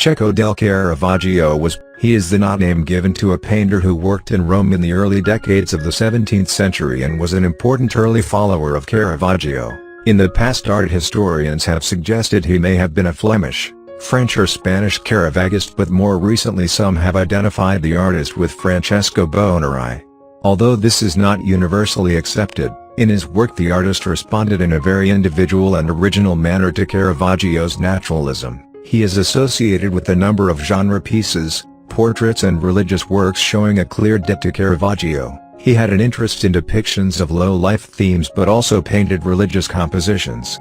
Cecco del Caravaggio he is the name given to a painter who worked in Rome in the early decades of the 17th century and was an important early follower of Caravaggio. In the past, art historians have suggested he may have been a Flemish, French or Spanish Caravaggist, but more recently some have identified the artist with Francesco Boneri. Although this is not universally accepted, in his work the artist responded in a very individual and original manner to Caravaggio's naturalism. He is associated with a number of genre pieces, portraits and religious works showing a clear debt to Caravaggio. He had an interest in depictions of low-life themes but also painted religious compositions.